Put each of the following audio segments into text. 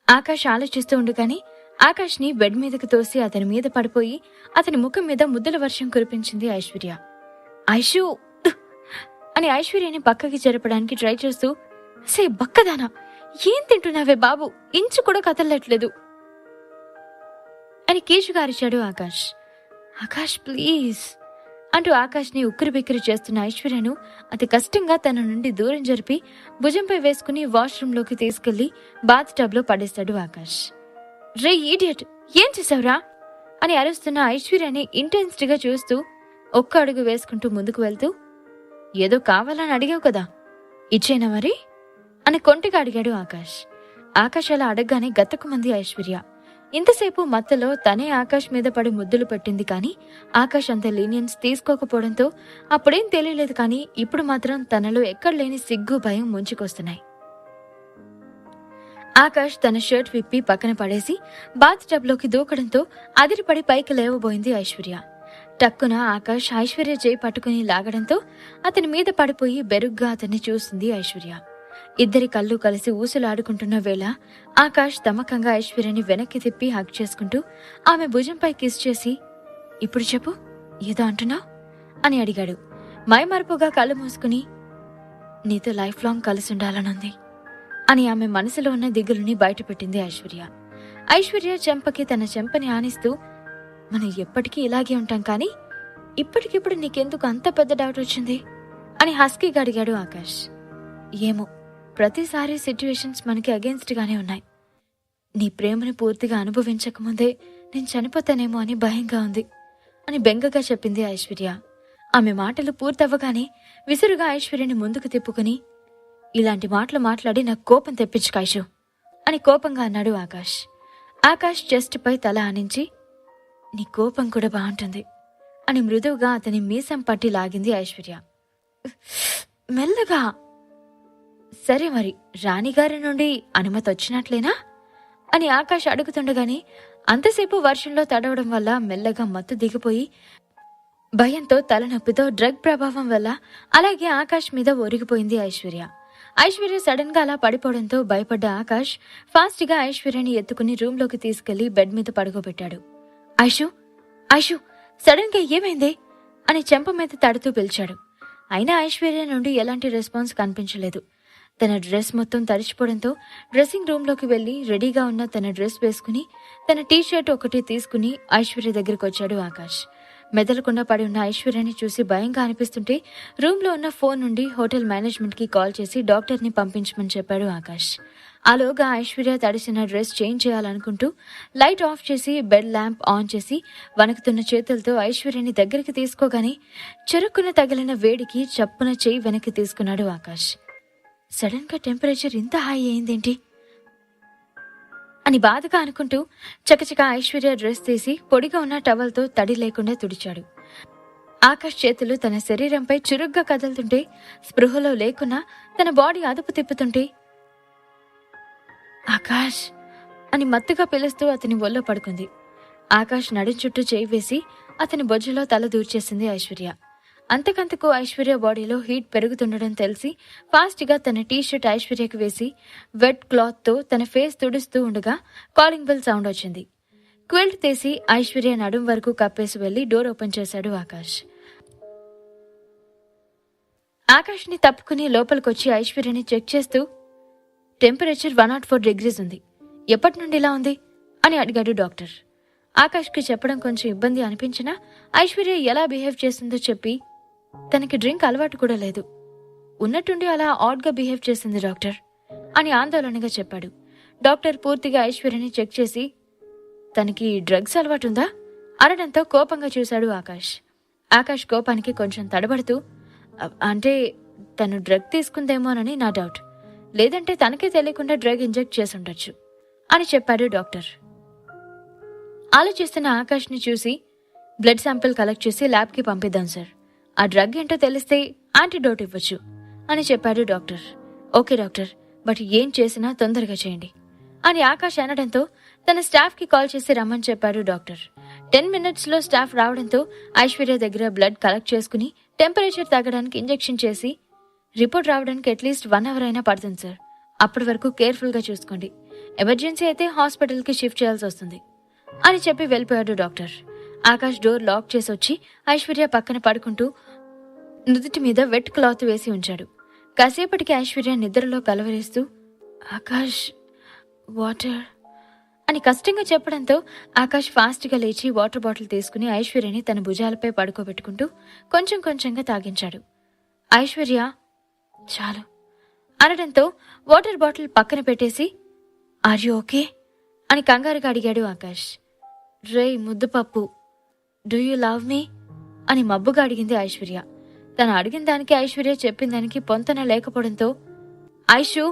ఆకాష్ ఆలోచిస్తూ ఉండగానే ఆకాష్ని బెడ్ మీదకు తోసి అతని మీద పడిపోయి అతని ముఖం మీద ముద్దుల వర్షం కురిపించింది ఐశ్వర్య. ఐషు అని ఐశ్వర్యని పక్కకి జరపడానికి ట్రై చేస్తూ, సే బక్కదానా, ఏం తింటున్నావే బాబు, ఇంచు కూడా కదలట్లేదు అని కీచుగా అరిచాడు ఆకాష్. ఆకాష్ ప్లీజ్ అంటూ ఆకాష్ని ఉక్కిరిబిక్కిరి చేస్తున్న ఐశ్వర్యను అతి కష్టంగా తన నుండి దూరం జరిపి భుజంపై వేసుకుని వాష్రూంలోకి తీసుకెళ్లి బాత్ టబ్లో పడేస్తాడు ఆకాష్. రే ఈడియట్, ఏం చేసావురా అని అరుస్తున్న ఐశ్వర్యని ఇంటెన్స్డ్గా చూస్తూ ఒక్క అడుగు వేసుకుంటూ ముందుకు వెళ్తూ, ఏదో కావాలని అడిగావు కదా, ఇచ్చేనా మరి అని కొంటిగా అడిగాడు ఆకాష్. ఆకాష్ అలా అడగగానే గతకుమంది ఐశ్వర్య. ఇంతసేపు మత్తలో తనే ఆకాష్ మీద పడి ముద్దులు పెట్టింది కానీ ఆకాష్ అంత లీనియన్స్ తీసుకోకపోవడంతో అప్పుడేం తెలియలేదు, కానీ ఇప్పుడు మాత్రం తనలో ఎక్కడలేని సిగ్గు భయం ముంచుకొస్తున్నాయి. ఆకాష్ తన షర్ట్ విప్పి పక్కన పడేసి బాత్ టబ్లోకి దూకడంతో అదిరిపడి పైకి లేవబోయింది ఐశ్వర్య. టక్కున ఆకాష్ ఐశ్వర్య చేయి పట్టుకుని లాగడంతో అతని మీద పడిపోయి బెరుగ్గా అతన్ని చూస్తుంది ఐశ్వర్య. ఇద్దరి కళ్ళు కలిసి ఊసులాడుకుంటున్న వేళ ఆకాష్ తమకంగా ఐశ్వర్యని వెనక్కి తిప్పి హగ్ చేసుకుంటూ ఆమె భుజంపై కిస్ చేసి, ఇప్పుడు చెప్పు, ఏదో అంటున్నావు అని అడిగాడు. మైమరుపుగా కళ్ళు మూసుకుని, నీతో లైఫ్ లాంగ్ కలిసి ఉండాలనుంది అని ఆమె మనసులో ఉన్న దిగులుని బయటపెట్టింది ఐశ్వర్య. ఐశ్వర్య చెంపకి తన చెంపని ఆనిస్తూ, మనం ఎప్పటికీ ఇలాగే ఉంటాం, కానీ ఇప్పటికిప్పుడు నీకెందుకు అంత పెద్ద డౌట్ వచ్చింది అని హస్కీగా అడిగాడు ఆకాష్. ఏమో, ప్రతిసారి సిచ్యువేషన్స్ మనకి అగేన్స్ట్ గానే ఉన్నాయి. నీ ప్రేమను పూర్తిగా అనుభవించకముందే నేను చనిపోతానేమో అని భయంగా ఉంది అని బెంగగా చెప్పింది ఐశ్వర్య. ఆమె మాటలు పూర్తవ్వగానే విసురుగా ఐశ్వర్యని ముందుకు తిప్పుకుని, ఇలాంటి మాటలు మాట్లాడి నాకు కోపం తెప్పించు ఐషు అని కోపంగా అన్నాడు ఆకాష్. ఆకాష్ చెస్ట్ పై తల ఆనించి, నీ కోపం కూడా బాగుంటుంది అని మృదువుగా అతని మీసం పట్టి లాగింది ఐశ్వర్య. మెల్లగా. సరే మరి, రాణిగారి నుండి అనుమతి వచ్చినట్లేనా అని ఆకాష్ అడుగుతుండగానే అంతసేపు వర్షంలో తడవడం వల్ల మెల్లగా మత్తు దిగిపోయి భయంతో తలనొప్పితో డ్రగ్ ప్రభావం వల్ల అలాగే ఆకాష్ మీద ఒరిగిపోయింది ఐశ్వర్య. ఐశ్వర్య సడన్ గా అలా పడిపోవడంతో భయపడ్డ ఆకాష్ ఫాస్ట్ గా ఐశ్వర్యని ఎత్తుకుని రూంలోకి తీసుకెళ్లి బెడ్ మీద పడుకోబెట్టాడు. ఐషు, ఐషు, సడన్ గా ఏమైంది అని చెంప మీద తడుతూ పిలిచాడు. అయినా ఐశ్వర్య నుండి ఎలాంటి రెస్పాన్స్ కనిపించలేదు. తన డ్రెస్ మొత్తం తడిచిపోవడంతో డ్రెస్సింగ్ రూంలోకి వెళ్లి రెడీగా ఉన్న తన డ్రెస్ వేసుకుని తన టీషర్ట్ ఒకటి తీసుకుని ఐశ్వర్య దగ్గరకు వచ్చాడు ఆకాష్. మెదలకుండా పడి ఉన్న ఐశ్వర్యని చూసి భయంగా అనిపిస్తుంటే రూమ్లో ఉన్న ఫోన్ నుండి హోటల్ మేనేజ్మెంట్ కి కాల్ చేసి డాక్టర్ని పంపించమని చెప్పాడు ఆకాష్. ఆలోగా ఐశ్వర్య తడిసిన డ్రెస్ చేంజ్ చేయాలనుకుంటూ లైట్ ఆఫ్ చేసి బెడ్ ల్యాంప్ ఆన్ చేసి వణుకుతున్న చేతులతో ఐశ్వర్యని దగ్గరికి తీసుకోగానే చెరుక్కున తగిలిన వేడికి చప్పున చేయి వెనక్కి తీసుకున్నాడు ఆకాష్. సడన్ గా టెంపరేచర్ ఇంత హై అయిందేంటి అని బాధగా అనుకుంటూ చకచక ఐశ్వర్య డ్రెస్ తీసి పొడిగా ఉన్న టవల్తో తడి లేకుండా తుడిచాడు. ఆకాష్ చేతులు తన శరీరంపై చురుగ్గా కదులుతుంటే స్పృహలో లేకున్నా తన బాడీ అదుపు తిప్పుతుంటే ఆకాష్ అని మత్తుగా పిలుస్తూ అతని ఒళ్ళో పడుకుంది. ఆకాష్ నడుం చుట్టూ చేయి వేసి అతని బొజ్జులో తల దూర్చేసింది ఐశ్వర్య. అంతకంతకు ఐశ్వర్య బాడీలో హీట్ పెరుగుతుండడం తెలిసి ఫాస్ట్ గా తన టీషర్ట్ ఐశ్వర్యకు వేసి వెట్ క్లాత్ తో తన ఫేస్ తుడుస్తూ ఉండగా కాలింగ్ బెల్ సౌండ్ వచ్చింది. క్విల్ట్ తీసి ఐశ్వర్య నడుం వరకు కప్పేసి వెళ్లి డోర్ ఓపెన్ చేశాడు ఆకాష్. ఆకాష్ ని తప్పుకుని లోపలికొచ్చి ఐశ్వర్యని చెక్ చేస్తూ, టెంపరేచర్ 104 degrees ఉంది, ఎప్పటి నుండి ఇలా ఉంది అని అడిగాడు డాక్టర్. ఆకాష్ కి చెప్పడం కొంచెం ఇబ్బంది అనిపించినా ఐశ్వర్య ఎలా బిహేవ్ చేసిందో చెప్పి, తనకి డ్రింక్ అలవాటు కూడా లేదు, ఉన్నట్టుండి అలా ఆడ్ గా బిహేవ్ చేసింది డాక్టర్ అని ఆందోళనగా చెప్పాడు. డాక్టర్ పూర్తిగా ఐశ్వర్యని చెక్ చేసి, తనకి డ్రగ్స్ అలవాటుందా అనడంతో కోపంగా చూశాడు ఆకాష్. ఆకాష్ కోపానికి కొంచెం తడబడుతూ, అంటే తను డ్రగ్ తీసుకుందేమోనని నా డౌట్, లేదంటే తనకే తెలియకుండా డ్రగ్ ఇంజెక్ట్ చేసి ఉండొచ్చు అని చెప్పాడు డాక్టర్. ఆలోచిస్తున్న ఆకాష్ ని చూసి, బ్లడ్ శాంపిల్ కలెక్ట్ చేసి ల్యాబ్ కి పంపిద్దాం సార్, ఆ డ్రగ్ ఏంటో తెలిస్తే యాంటీడోట్ ఇవ్వచ్చు అని చెప్పాడు డాక్టర్. ఓకే డాక్టర్, బట్ ఏం చేసినా తొందరగా చేయండి అని ఆకాష్ అనడంతో తన స్టాఫ్ కి కాల్ చేసి రమ్మని చెప్పాడు డాక్టర్. 10 minutes లో స్టాఫ్ రావడంతో ఐశ్వర్య దగ్గర బ్లడ్ కలెక్ట్ చేసుకుని టెంపరేచర్ తగ్గడానికి ఇంజెక్షన్ చేసి, రిపోర్ట్ రావడానికి అట్లీస్ట్ 1 hour అయినా పడుతుంది సార్, అప్పటి వరకు కేర్ఫుల్ గా చూసుకోండి, ఎమర్జెన్సీ అయితే హాస్పిటల్కి షిఫ్ట్ చేయాల్సి వస్తుంది అని చెప్పి వెళ్ళిపోయాడు డాక్టర్. ఆకాష్ డోర్ లాక్ చేసి వచ్చి ఐశ్వర్య పక్కన పడుకుంటూ నుదుటి మీద వెట్ క్లాత్ వేసి ఉంచాడు. కాసేపటికి ఐశ్వర్య నిద్రలో కలవరేస్తూ ఆకాష్ వాటర్ అని కష్టంగా చెప్పడంతో ఆకాష్ ఫాస్ట్గా లేచి వాటర్ బాటిల్ తీసుకుని ఐశ్వర్యని తన భుజాలపై పడుకోబెట్టుకుంటూ కొంచెం కొంచెంగా తాగించాడు. ఐశ్వర్య చాలు అనడంతో వాటర్ బాటిల్ పక్కన పెట్టేసి ఆర్ యు ఓకే అని కంగారుగా అడిగాడు ఆకాష్. రేయ్ ముద్దుపప్పు, డూ యూ లవ్ మీ అని మబ్బుగా అడిగింది ఐశ్వర్య. తను అడిగిన దానికి ఐశ్వర్య చెప్పిన దానికి పొంతన లేకపోవడంతో ఐషు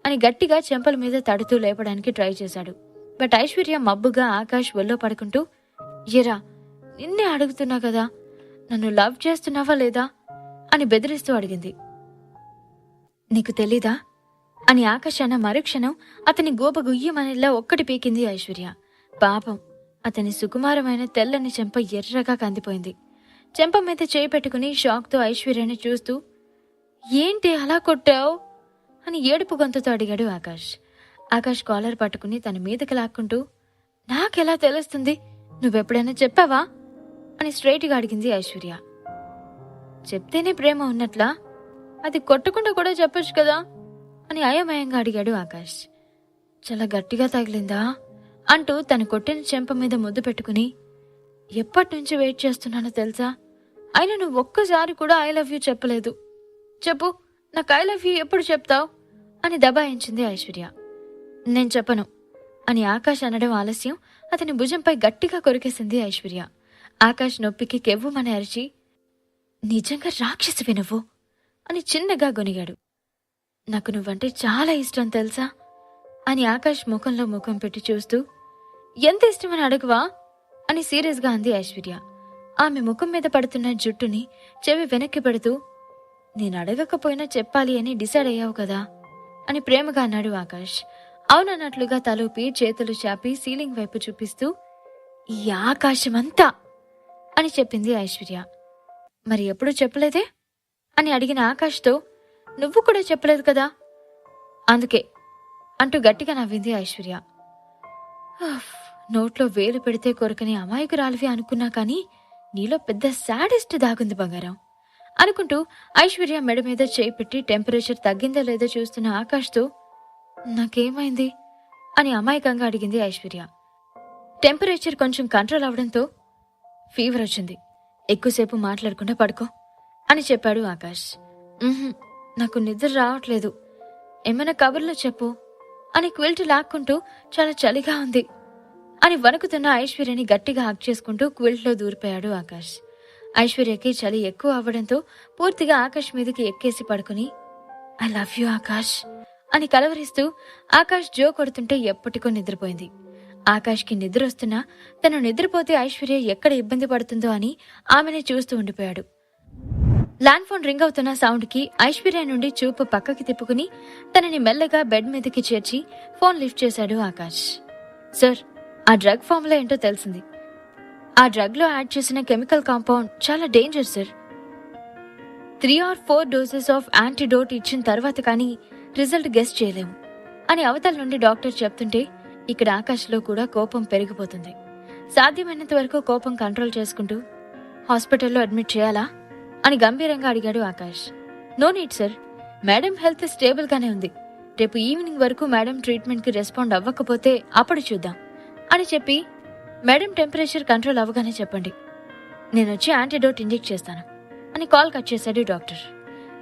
అని గట్టిగా చెంపల మీద తడుతూ లేపడానికి ట్రై చేశాడు. బట్ ఐశ్వర్య మబ్బుగా ఆకాష్ ఒళ్ళో పడుకుంటూ ఎరా నిన్నే అడుగుతున్నా కదా, నన్ను లవ్ చేస్తున్నావా లేదా అని బెదిరిస్తూ అడిగింది. నీకు తెలీదా అని ఆకాష్ అన్న మరుక్షణం అతని గోప గుయ్యమనేలా ఒక్కటి పీకింది ఐశ్వర్య. పాపం అతని సుకుమారమైన తెల్లని చెంప ఎర్రగా కందిపోయింది. చెంప మీద చేయి పెట్టుకుని షాక్తో ఐశ్వర్యని చూస్తూ ఏంటి అలా కొట్టావు అని ఏడుపు గొంతుతో అడిగాడు ఆకాష్. ఆకాష్ కాలర్ పట్టుకుని తన మీదకి లాక్కుంటూ నాకెలా తెలుస్తుంది, నువ్వెప్పుడైనా చెప్పావా అని స్ట్రైట్గా అడిగింది ఐశ్వర్య. చెప్తేనే ప్రేమ ఉన్నట్లా, అది కొట్టకుండా కూడా చెప్పొచ్చు కదా అని అయోమయంగా అడిగాడు ఆకాష్. చాలా గట్టిగా తగిలిందా అంటూ తను కొట్టిన చెంప మీద ముద్దు పెట్టుకుని ఎప్పటినుంచి వెయిట్ చేస్తున్నానో తెలుసా, అయినా నువ్వు ఒక్కసారి కూడా ఐ లవ్ యూ చెప్పలేదు, చెప్పు నాకు ఐ లవ్ యూ ఎప్పుడు చెప్తావు అని దబాయించింది ఐశ్వర్య. నేను చెప్పను అని ఆకాష్ అనడం ఆలస్యం అతని భుజంపై గట్టిగా కొరికేసింది ఐశ్వర్య. ఆకాష్ నొప్పికి కెవ్వుమని అరిచి నిజంగా రాక్షసివి నువ్వు అని చిన్నగా గొనిగాడు. నాకు నువ్వంటే చాలా ఇష్టం తెలుసా అని ఆకాష్ ముఖంలో ముఖం పెట్టి చూస్తూ ఎంత ఇష్టమని అడగవా అని సీరియస్గా అంది ఐశ్వర్య. ఆమె ముఖం మీద పడుతున్న జుట్టుని చెవి వెనక్కి పెడుతూ నేను అడగకపోయినా చెప్పాలి అని డిసైడ్ అయ్యావు కదా అని ప్రేమగా అన్నాడు ఆకాష్. అవునన్నట్లుగా తలూపి చేతులు చాపి సీలింగ్ వైపు చూపిస్తూ ఈ ఆకాశమంతా అని చెప్పింది ఐశ్వర్య. మరి ఎప్పుడూ చెప్పలేదే అని అడిగిన ఆకాష్తో నువ్వు కూడా చెప్పలేదు కదా అందుకే అంటూ గట్టిగా నవ్వింది ఐశ్వర్య. నోట్లో వేలు పెడితే కొరకని అమాయకురాలివి అనుకున్నా కానీ నీలో పెద్ద శాడిస్ట్ దాగుంది బంగారం అనుకుంటూ ఐశ్వర్య మెడ మీద చేయి పెట్టి టెంపరేచర్ తగ్గిందో లేదో చూస్తున్న ఆకాష్తో నాకేమైంది అని అమాయకంగా అడిగింది ఐశ్వర్య. టెంపరేచర్ కొంచెం కంట్రోల్ అవడంతో ఫీవర్ వచ్చింది, ఎక్కువసేపు మాట్లాడకుండా పడుకో అని చెప్పాడు ఆకాష్. నాకు నిద్ర రావట్లేదు, ఏమైనా కబుర్లో చెప్పు అని క్విల్ట్ లాక్కుంటూ చాలా చలిగా ఉంది అని వణుకుతున్న ఐశ్వర్యని గట్టిగా హగ్ చేసుకుంటూ క్విల్ట్లో దూరిపోయాడు ఆకాష్. ఐశ్వర్యకి చలి ఎక్కువ అవ్వడంతో పూర్తిగా ఆకాష్ మీదకి ఎక్కేసి పడుకుని ఐ లవ్ యూ ఆకాష్ అని కలవరిస్తూ ఆకాష్ జో కొడుతుంటే ఎప్పటికో నిద్రపోయింది. ఆకాష్కి నిద్ర వస్తున్నా తను నిద్రపోతే ఐశ్వర్య ఎక్కడ ఇబ్బంది పడుతుందో అని ఆమెనే చూస్తూ ఉండిపోయాడు. ల్యాండ్ ఫోన్ రింగ్ అవుతున్న సౌండ్కి ఐశ్వర్య నుండి చూపు పక్కకి తిప్పుకుని తనని మెల్లగా బెడ్ మీదకి చేర్చి ఫోన్ లిఫ్ట్ చేశాడు ఆకాష్. సార్, ఆ డ్రగ్ ఫార్ములా ఏంటో తెలిసింది. ఆ డ్రగ్ లో యాడ్ చేసిన కెమికల్ కాంపౌండ్ చాలా danger sir. 3 or 4 doses of antidote ఇచ్చిన తర్వాత కానీ రిజల్ట్ గెస్ చేయలేము అని అవతల నుండి డాక్టర్ చెప్తుంటే ఇక్కడ ఆకాష్లో కూడా కోపం పెరిగిపోతుంది. సాధ్యమైనంత వరకు కోపం కంట్రోల్ చేసుకుంటూ హాస్పిటల్లో అడ్మిట్ చేయాలా అని గంభీరంగా అడిగాడు Akash. No need sir, madam health stable గానే ఉంది. రేపు ఈవినింగ్ వరకు మేడం ట్రీట్మెంట్ కి రెస్పాండ్ అవ్వకపోతే అప్పుడు చూద్దాం అని చెప్పి మేడం టెంపరేచర్ కంట్రోల్ అవ్వగానే చెప్పండి, నేనొచ్చి యాంటీడోట్ ఇంజెక్ట్ చేస్తాను అని కాల్ కట్ చేశాడు doctor.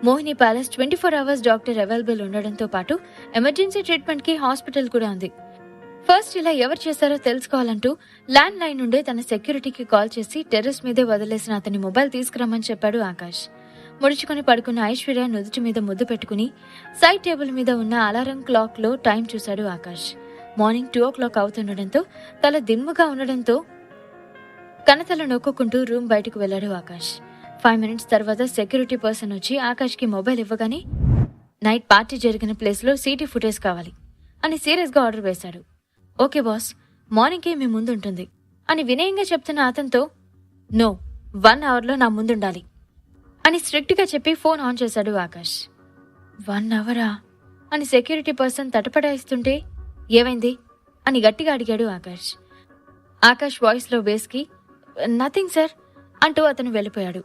Mohini palace 24 hours doctor available ఉండడంతో పాటు ఎమర్జెన్సీ ట్రీట్మెంట్ కి హాస్పిటల్ కూడా ఉంది. ఫస్ట్ ఇలా ఎవరు చేశారో తెలుసుకోవాలంటూ ల్యాండ్ లైన్ నుండే తన సెక్యూరిటీకి కాల్ చేసి టెర్రస్ మీదే వదిలేసిన అతని మొబైల్ తీసుకురమ్మని చెప్పాడు ఆకాష్. ముడుచుకుని పడుకున్న ఐశ్వర్య నుదుటి మీద ముద్దు పెట్టుకుని సైడ్ టేబుల్ మీద ఉన్న అలారం క్లాక్ లో టైం చూశాడు ఆకాష్. మార్నింగ్ 2 o'clock అవుతుండడంతో తల దిమ్ముగా ఉండడంతో కనతల నొక్కుంటూ రూమ్ బయటకు వెళ్లాడు ఆకాష్. 5 minutes తర్వాత సెక్యూరిటీ పర్సన్ వచ్చి ఆకాష్ కి మొబైల్ ఇవ్వగానే నైట్ పార్టీ జరిగిన ప్లేస్ లో సీటీ ఫుటేజ్ కావాలి అని సీరియస్ గా ఆర్డర్ వేశాడు. ఓకే బాస్, మార్నింగ్ కి మీ ముందుంటుంది అని వినయంగా చెప్తున్న అతనితో నో, 1 hour లో నా ముందుండాలి అని స్ట్రిక్ట్ గా చెప్పి ఫోన్ ఆన్ చేశాడు ఆకాష్. 1 hour అని సెక్యూరిటీ పర్సన్ తటపడాయిస్తుంటే ఏమైంది అని గట్టిగా అడిగాడు ఆకాష్. ఆకాష్ వాయిస్లో బేస్కి నథింగ్ సార్ అంటూ అతను వెళ్ళిపోయాడు.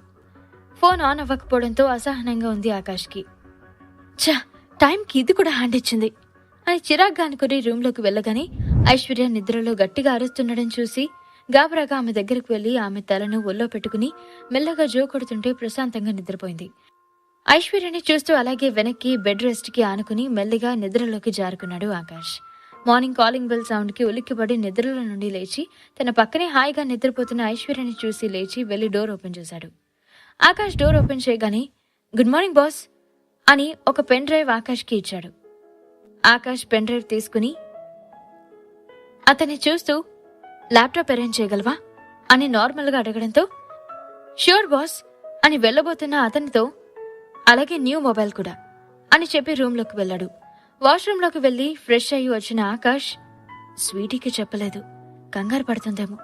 ఫోన్ ఆన్ అవ్వకపోవడంతో అసహనంగా ఉంది ఆకాష్కి. ఛ, టైంకి ఇది కూడా హ్యాండ్ ఇచ్చింది అని చిరాగ్గా అనుకుని రూమ్లోకి వెళ్ళగానే ఐశ్వర్య నిద్రలో గట్టిగా అరుస్తుండడం చూసి గాబరాగా ఆమె దగ్గరకు వెళ్లి ఆమె తలను ఒళ్ళో పెట్టుకుని మెల్లగా జో కొడుతుంటే ప్రశాంతంగా నిద్రపోయింది. ఐశ్వర్యని చూస్తూ అలాగే వెనక్కి బెడ్ రెస్ట్కి ఆనుకుని మెల్లిగా నిద్రలోకి జారుకున్నాడు ఆకాష్. మార్నింగ్ కాలింగ్ బెల్ సౌండ్కి ఉలిక్కిపడి నిద్రలో నుండి లేచి తన పక్కనే హాయిగా నిద్రపోతున్న ఐశ్వర్యని చూసి లేచి వెళ్లి డోర్ ఓపెన్ చేశాడు. ఆకాష్ డోర్ ఓపెన్ చేయగానే గుడ్ మార్నింగ్ బాస్ అని ఒక పెన్ డ్రైవ్ ఆకాష్కి ఇచ్చాడు. ఆకాష్ పెన్ డ్రైవ్ తీసుకుని అతన్ని చూస్తూ ల్యాప్టాప్ అరేంజ్ చేయగలవా అని నార్మల్గా అడగడంతో ష్యూర్ బాస్ అని వెళ్ళబోతున్న అతనితో అలాగే న్యూ మొబైల్ కూడా అని చెప్పి రూమ్లోకి వెళ్ళాడు. వాష్రూమ్లోకి వెళ్లి ఫ్రెష్ అయ్యి వచ్చిన ఆకాష్ స్వీటీకి చెప్పలేదు, కంగారు పడుతుందేమో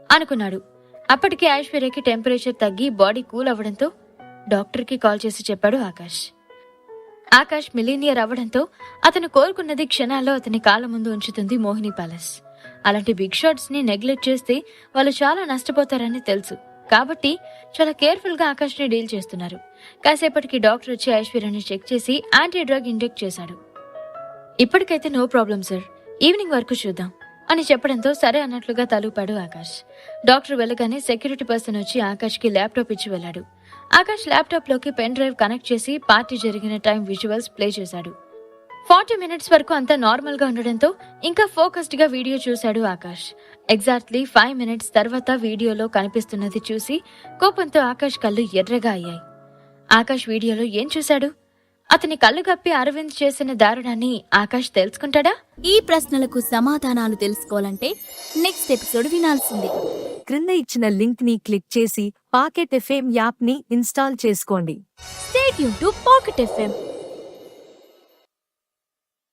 అనుకున్నాడు. అప్పటికి ఐశ్వర్యకి టెంపరేచర్ తగ్గి బాడీ కూల్ అవ్వడంతో డాక్టర్కి కాల్ చేసి చెప్పాడు ఆకాష్. ఆకాష్ మిలీనియర్ అవ్వడంతో అతను కోరుకున్నది క్షణాల్లో అతని కాళ్ళ ముందు ఉంచుతుంది మోహిని ప్యాలెస్. అలాంటి బిగ్ షాట్స్ ని నెగ్లెక్ట్ చేస్తే వాళ్ళు చాలా నష్టపోతారని తెలుసు కాబట్టి చాలా కేర్ఫుల్ గా ఆకాష్ ని డీల్ చేస్తున్నారు. కాసేపటికి డాక్టర్ వచ్చి ఐశ్వర్యని చెక్ చేసి యాంటీ డ్రగ్ ఇంజెక్ట్ చేశాడు. ఇప్పటికైతే నో ప్రాబ్లం సార్, ఈవినింగ్ వరకు చూద్దాం అని చెప్పడంతో సరే అన్నట్లుగా తలూపాడు ఆకాష్. డాక్టర్ వెళ్ళగానే సెక్యూరిటీ పర్సన్ వచ్చి ఆకాష్ కి ల్యాప్టాప్ ఇచ్చి వెళ్లాడు. ఆకాష్ ల్యాప్టాప్ లోకి పెన్ డ్రైవ్ కనెక్ట్ చేసి పార్టీ జరిగిన టైం విజువల్స్ ప్లే చేశాడు. 40 minutes వరకు అంతా నార్మల్ గా ఉండడంతో ఇంకా ఫోకస్డ్ గా వీడియో చూశాడు ఆకాష్. ఎగ్జాక్ట్లీ 5 minutes తర్వాత వీడియోలో కనిపిస్తున్నది చూసి కోపంతో ఆకాష్ కళ్ళు ఎర్రగా అయ్యాయి. ఆకాష్ వీడియోలో ఏం చూశాడు? అతని కళ్ళు కప్పి అరవింద్ చేసిన దారుణాన్ని ఆకాష్ తెలుసుకుంటాడా? ఈ ప్రశ్నలకు సమాధానాలు తెలుసుకోవాలంటే నెక్స్ట్ ఎపిసోడ్ వినాల్సిందే. క్రింద ఇచ్చిన లింక్ ని క్లిక్ చేసి పాకెట్ ఎఫ్ఎం యాప్ ని ఇన్స్టాల్ చేసుకోండి. Stay tune to pocket FM.